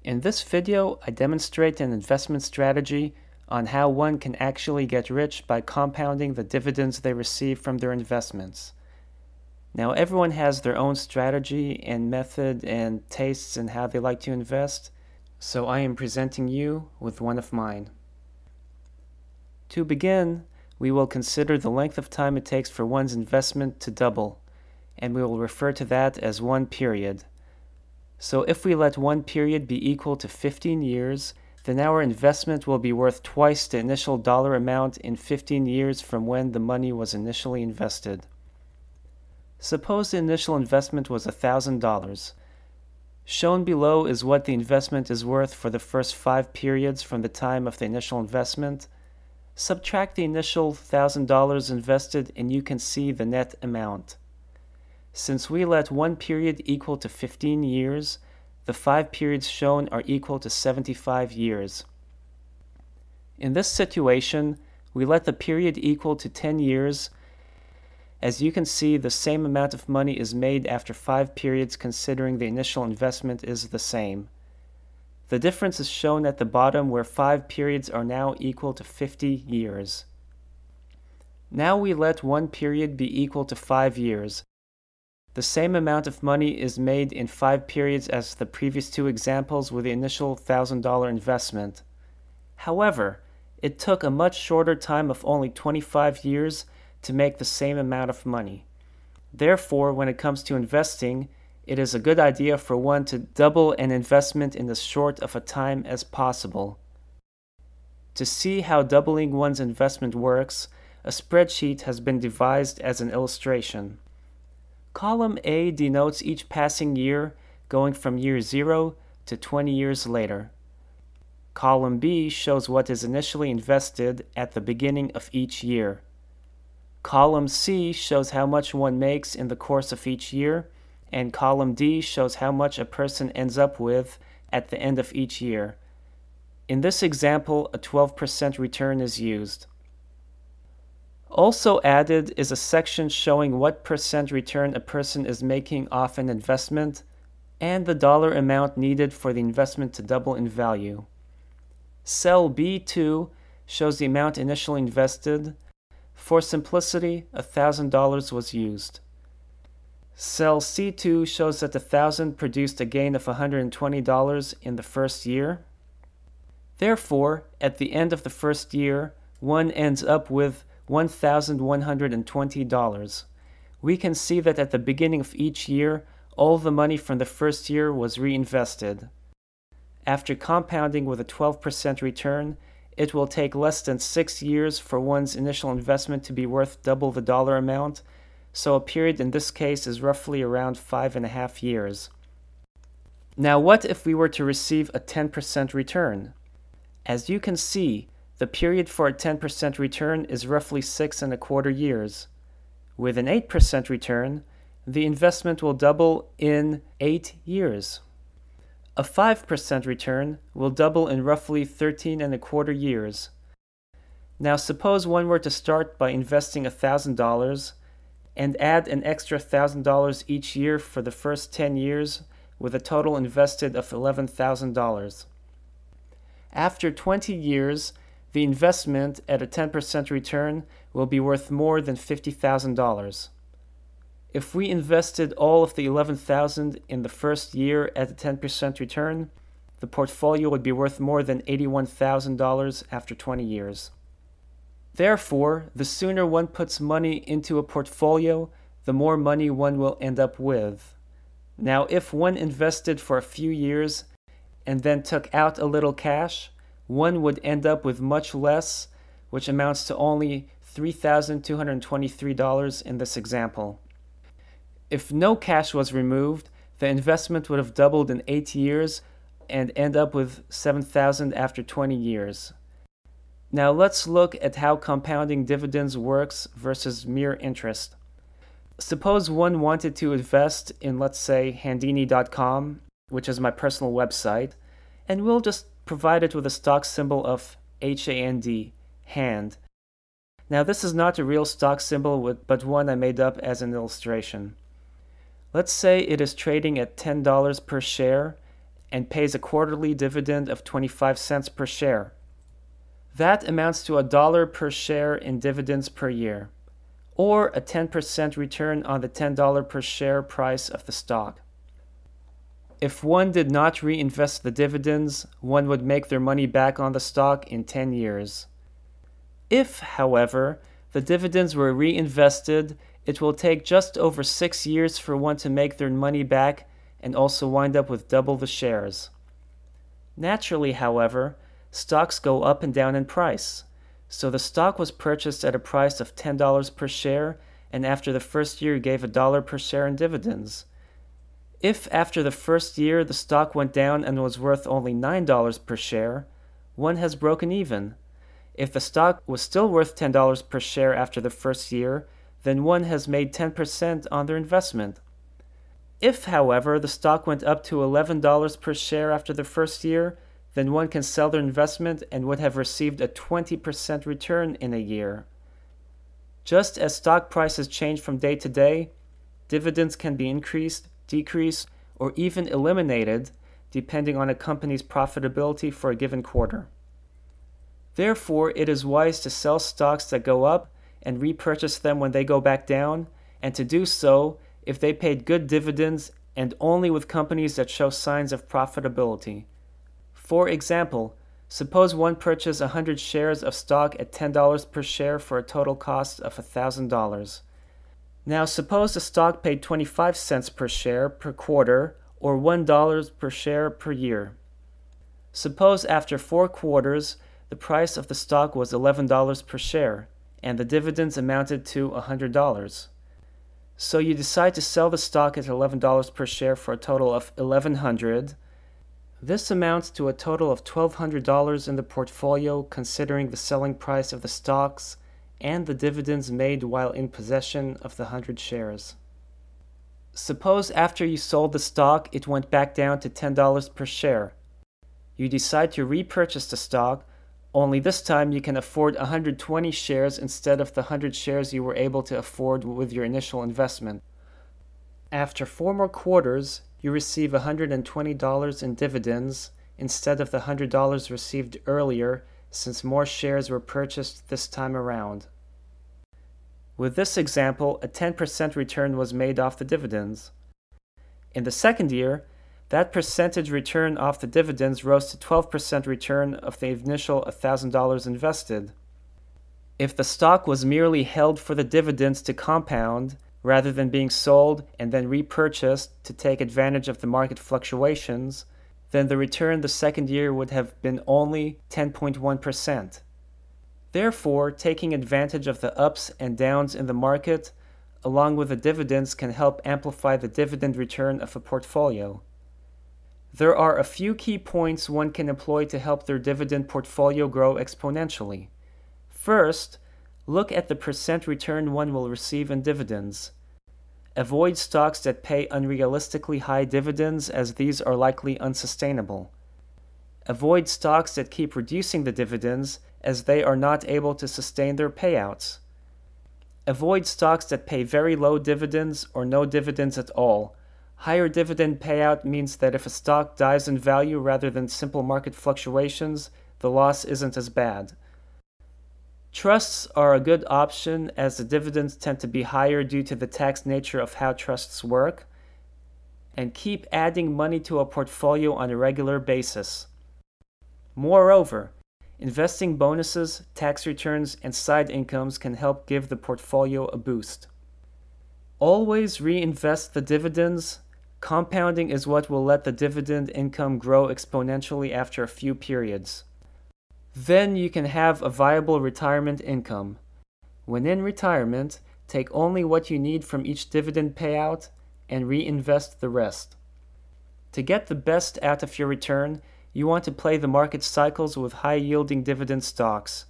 In this video, I demonstrate an investment strategy on how one can actually get rich by compounding the dividends they receive from their investments. Now, everyone has their own strategy and method and tastes in how they like to invest, so I am presenting you with one of mine. To begin, we will consider the length of time it takes for one's investment to double, and we will refer to that as one period. So if we let one period be equal to 15 years, then our investment will be worth twice the initial dollar amount in 15 years from when the money was initially invested. Suppose the initial investment was $1,000. Shown below is what the investment is worth for the first 5 periods from the time of the initial investment. Subtract the initial $1,000 invested and you can see the net amount. Since we let one period equal to 15 years, the 5 periods shown are equal to 75 years. In this situation, we let the period equal to 10 years. As you can see, the same amount of money is made after 5 periods considering the initial investment is the same. The difference is shown at the bottom where 5 periods are now equal to 50 years. Now we let one period be equal to 5 years. The same amount of money is made in 5 periods as the previous 2 examples with the initial $1,000 investment. However, it took a much shorter time of only 25 years to make the same amount of money. Therefore, when it comes to investing, it is a good idea for one to double an investment in as short of a time as possible. To see how doubling one's investment works, a spreadsheet has been devised as an illustration. Column A denotes each passing year going from year 0 to 20 years later. Column B shows what is initially invested at the beginning of each year. Column C shows how much one makes in the course of each year, and column D shows how much a person ends up with at the end of each year. In this example, a 12% return is used. Also added is a section showing what percent return a person is making off an investment and the dollar amount needed for the investment to double in value. Cell B2 shows the amount initially invested. For simplicity, $1,000 was used. Cell C2 shows that the 1,000 produced a gain of $120 in the first year. Therefore, at the end of the first year, one ends up with $1,120. We can see that at the beginning of each year, all the money from the first year was reinvested. After compounding with a 12% return, it will take less than 6 years for one's initial investment to be worth double the dollar amount, so a period in this case is roughly around 5.5 years. Now what if we were to receive a 10% return? As you can see, the period for a 10% return is roughly 6.25 years. With an 8% return, the investment will double in 8 years. A 5% return will double in roughly 13.25 years. Now suppose one were to start by investing $1,000 and add an extra $1,000 each year for the first 10 years with a total invested of $11,000. After 20 years, the investment at a 10% return will be worth more than $50,000. If we invested all of the $11,000 in the first year at a 10% return, the portfolio would be worth more than $81,000 after 20 years. Therefore, the sooner one puts money into a portfolio, the more money one will end up with. Now, if one invested for a few years and then took out a little cash, one would end up with much less, which amounts to only $3,223 in this example. If no cash was removed, the investment would have doubled in 8 years and end up with $7,000 after 20 years. Now let's look at how compounding dividends works versus mere interest. Suppose one wanted to invest in, let's say, Handini.com, which is my personal website, and we'll just provide it with a stock symbol of HAND, hand. Now this is not a real stock symbol, but one I made up as an illustration. Let's say it is trading at $10 per share and pays a quarterly dividend of 25 cents per share. That amounts to $1 per share in dividends per year, or a 10% return on the $10 per share price of the stock. If one did not reinvest the dividends, one would make their money back on the stock in 10 years. If, however, the dividends were reinvested, it will take just over 6 years for one to make their money back and also wind up with double the shares. Naturally, however, stocks go up and down in price. So the stock was purchased at a price of $10 per share, and after the first year gave $1 per share in dividends. If after the first year the stock went down and was worth only $9 per share, one has broken even. If the stock was still worth $10 per share after the first year, then one has made 10% on their investment. If, however, the stock went up to $11 per share after the first year, then one can sell their investment and would have received a 20% return in a year. Just as stock prices change from day to day, dividends can be increased, decreased, or even eliminated depending on a company's profitability for a given quarter. Therefore, it is wise to sell stocks that go up and repurchase them when they go back down, and to do so if they paid good dividends and only with companies that show signs of profitability. For example, suppose one purchased 100 shares of stock at $10 per share for a total cost of $1,000. Now suppose the stock paid 25 cents per share per quarter, or $1 per share per year. Suppose after 4 quarters, the price of the stock was $11 per share, and the dividends amounted to $100. So you decide to sell the stock at $11 per share for a total of $1,100. This amounts to a total of $1,200 in the portfolio, considering the selling price of the stocks and the dividends made while in possession of the 100 shares. Suppose after you sold the stock, it went back down to $10 per share. You decide to repurchase the stock, only this time you can afford 120 shares instead of the 100 shares you were able to afford with your initial investment. After 4 more quarters, you receive $120 in dividends instead of the $100 received earlier, since more shares were purchased this time around. With this example, a 10% return was made off the dividends. In the second year, that percentage return off the dividends rose to 12% return of the initial $1,000 invested. If the stock was merely held for the dividends to compound, rather than being sold and then repurchased to take advantage of the market fluctuations, then the return the second year would have been only 10.1%. Therefore, taking advantage of the ups and downs in the market, along with the dividends, can help amplify the dividend return of a portfolio. There are a few key points one can employ to help their dividend portfolio grow exponentially. First, look at the percent return one will receive in dividends. Avoid stocks that pay unrealistically high dividends, as these are likely unsustainable. Avoid stocks that keep reducing the dividends, as they are not able to sustain their payouts. Avoid stocks that pay very low dividends or no dividends at all. Higher dividend payout means that if a stock dies in value rather than simple market fluctuations, the loss isn't as bad. Trusts are a good option, as the dividends tend to be higher due to the tax nature of how trusts work, and keep adding money to a portfolio on a regular basis. Moreover, investing bonuses, tax returns, and side incomes can help give the portfolio a boost. Always reinvest the dividends. Compounding is what will let the dividend income grow exponentially after a few periods. Then you can have a viable retirement income. When in retirement, take only what you need from each dividend payout and reinvest the rest. To get the best out of your return, you want to play the market cycles with high-yielding dividend stocks.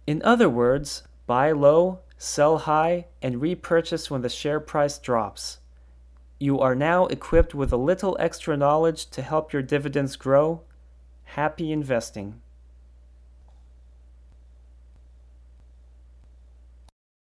In other words, buy low, sell high, and repurchase when the share price drops. You are now equipped with a little extra knowledge to help your dividends grow. Happy investing.